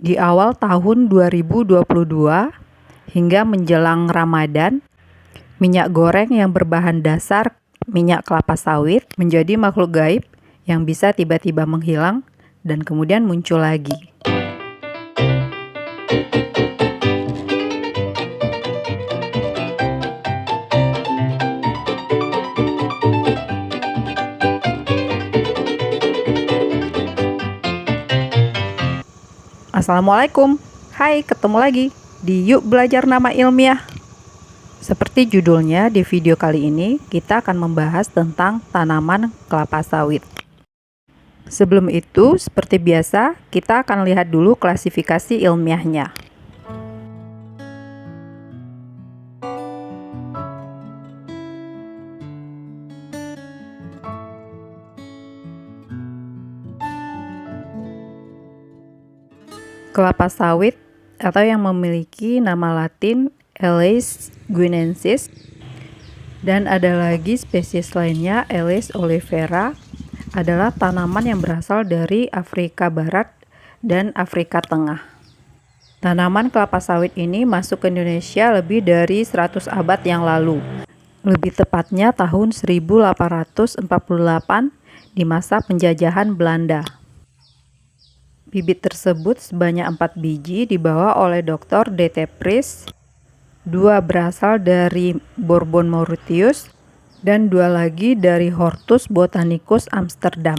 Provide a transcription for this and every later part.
Di awal tahun 2022 hingga menjelang Ramadan, minyak goreng yang berbahan dasar minyak kelapa sawit menjadi makhluk gaib yang bisa tiba-tiba menghilang dan kemudian muncul lagi. Assalamualaikum, hai ketemu lagi di Yuk Belajar Nama Ilmiah. Seperti judulnya di video kali ini, kita akan membahas tentang tanaman kelapa sawit. Sebelum itu, seperti biasa, kita akan lihat dulu klasifikasi ilmiahnya. Kelapa sawit atau yang memiliki nama latin Elaeis guinensis, dan ada lagi spesies lainnya Elaeis oleifera, adalah tanaman yang berasal dari Afrika Barat dan Afrika Tengah. Tanaman kelapa sawit ini masuk ke Indonesia lebih dari 100 abad yang lalu, lebih tepatnya tahun 1848 di masa penjajahan Belanda. Bibit tersebut sebanyak 4 biji dibawa oleh Dr. D.T. Priess, 2 berasal dari Bourbon Mauritius, dan 2 lagi dari Hortus Botanicus Amsterdam.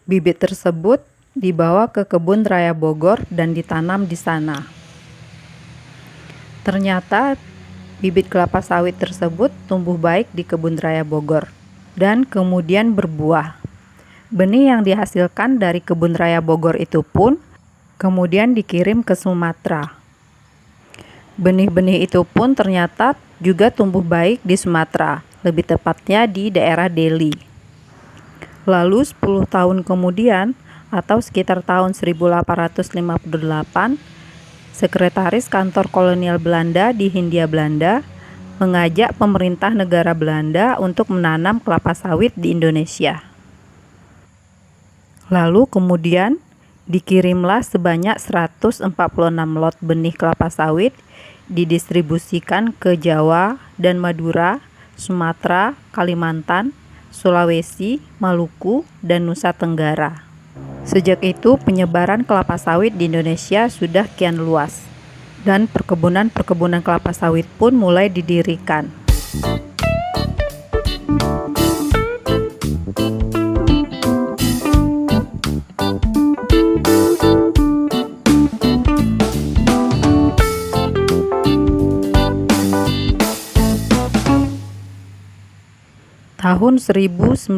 Bibit tersebut dibawa ke kebun raya Bogor dan ditanam di sana. Ternyata bibit kelapa sawit tersebut tumbuh baik di kebun raya Bogor dan kemudian berbuah. Benih yang dihasilkan dari kebun raya Bogor itu pun kemudian dikirim ke Sumatera. Benih-benih itu pun ternyata juga tumbuh baik di Sumatera, lebih tepatnya di daerah Deli. Lalu 10 tahun kemudian, atau sekitar tahun 1858, Sekretaris Kantor Kolonial Belanda di Hindia Belanda mengajak pemerintah negara Belanda untuk menanam kelapa sawit di Indonesia. Lalu kemudian dikirimlah sebanyak 146 lot benih kelapa sawit didistribusikan ke Jawa dan Madura, Sumatera, Kalimantan, Sulawesi, Maluku, dan Nusa Tenggara. Sejak itu penyebaran kelapa sawit di Indonesia sudah kian luas dan perkebunan-perkebunan kelapa sawit pun mulai didirikan. Tahun 1919,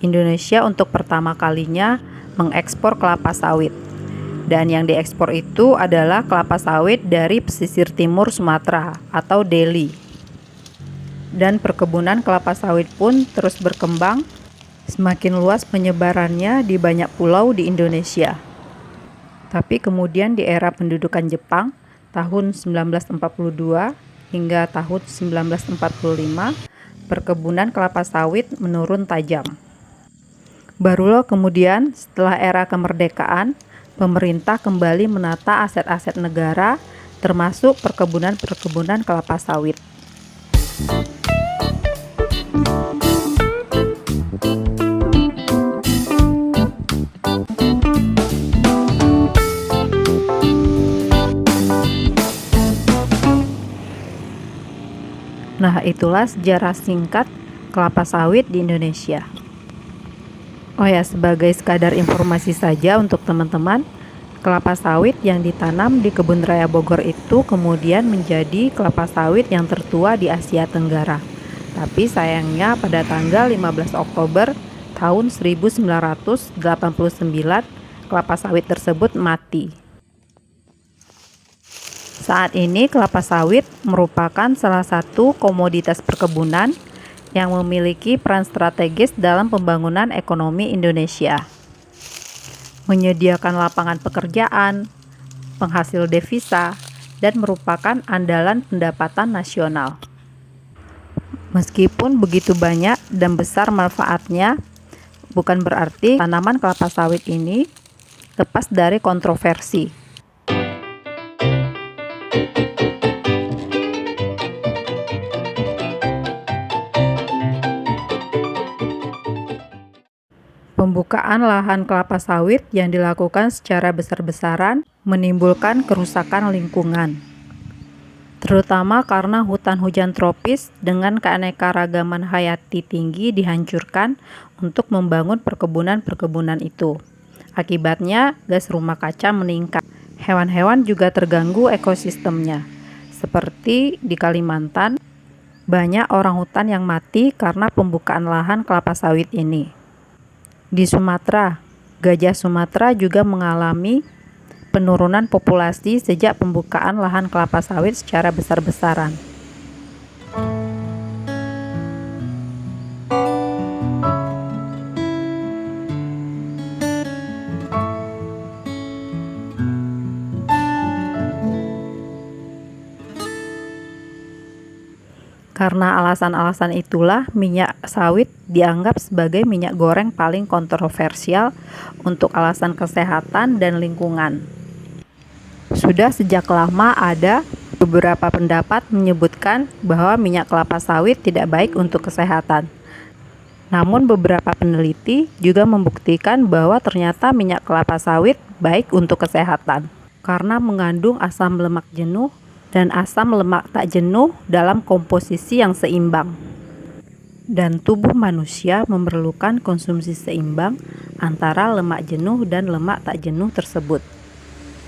Indonesia untuk pertama kalinya mengekspor kelapa sawit. Dan yang diekspor itu adalah kelapa sawit dari pesisir timur Sumatera atau Deli. Dan perkebunan kelapa sawit pun terus berkembang, semakin luas penyebarannya di banyak pulau di Indonesia. Tapi kemudian di era pendudukan Jepang, tahun 1942 hingga tahun 1945, perkebunan kelapa sawit menurun tajam. Barulah kemudian setelah era kemerdekaan, pemerintah kembali menata aset-aset negara, termasuk perkebunan-perkebunan kelapa sawit. Nah, itulah sejarah singkat kelapa sawit di Indonesia. Oh ya, sebagai sekadar informasi saja untuk teman-teman, kelapa sawit yang ditanam di kebun raya Bogor itu kemudian menjadi kelapa sawit yang tertua di Asia Tenggara. Tapi sayangnya pada tanggal 15 Oktober tahun 1989, kelapa sawit tersebut mati. Saat ini kelapa sawit merupakan salah satu komoditas perkebunan yang memiliki peran strategis dalam pembangunan ekonomi Indonesia. Menyediakan lapangan pekerjaan, penghasil devisa, dan merupakan andalan pendapatan nasional. Meskipun begitu banyak dan besar manfaatnya, bukan berarti tanaman kelapa sawit ini lepas dari kontroversi. Pembukaan lahan kelapa sawit yang dilakukan secara besar-besaran menimbulkan kerusakan lingkungan, terutama karena hutan hujan tropis dengan keanekaragaman hayati tinggi dihancurkan untuk membangun perkebunan-perkebunan itu. Akibatnya, gas rumah kaca meningkat. Hewan-hewan juga terganggu ekosistemnya. Seperti di Kalimantan, banyak orang hutan yang mati karena pembukaan lahan kelapa sawit ini. Di Sumatera, gajah Sumatera juga mengalami penurunan populasi sejak pembukaan lahan kelapa sawit secara besar-besaran. Karena alasan-alasan itulah minyak sawit dianggap sebagai minyak goreng paling kontroversial untuk alasan kesehatan dan lingkungan. Sudah sejak lama ada beberapa pendapat menyebutkan bahwa minyak kelapa sawit tidak baik untuk kesehatan. Namun beberapa peneliti juga membuktikan bahwa ternyata minyak kelapa sawit baik untuk kesehatan karena mengandung asam lemak jenuh dan asam lemak tak jenuh dalam komposisi yang seimbang. Dan tubuh manusia memerlukan konsumsi seimbang antara lemak jenuh dan lemak tak jenuh tersebut.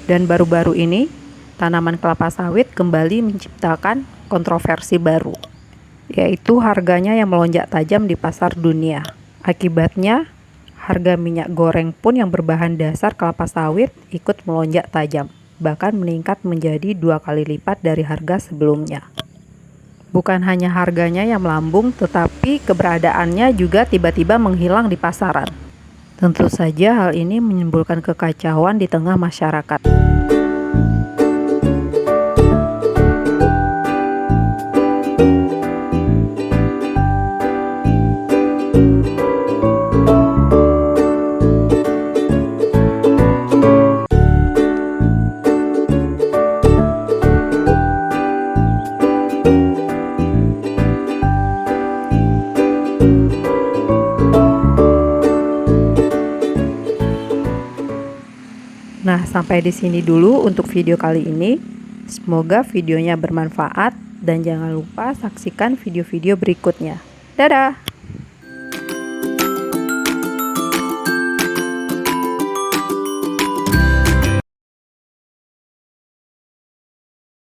Dan baru-baru ini, tanaman kelapa sawit kembali menciptakan kontroversi baru, yaitu harganya yang melonjak tajam di pasar dunia. Akibatnya, harga minyak goreng pun yang berbahan dasar kelapa sawit ikut melonjak tajam, bahkan meningkat menjadi 2 kali lipat dari harga sebelumnya. Bukan hanya harganya yang melambung, tetapi keberadaannya juga tiba-tiba menghilang di pasaran. Tentu saja hal ini menimbulkan kekacauan di tengah masyarakat. Nah, sampai di sini dulu untuk video kali ini. Semoga videonya bermanfaat dan jangan lupa saksikan video-video berikutnya. Dadah!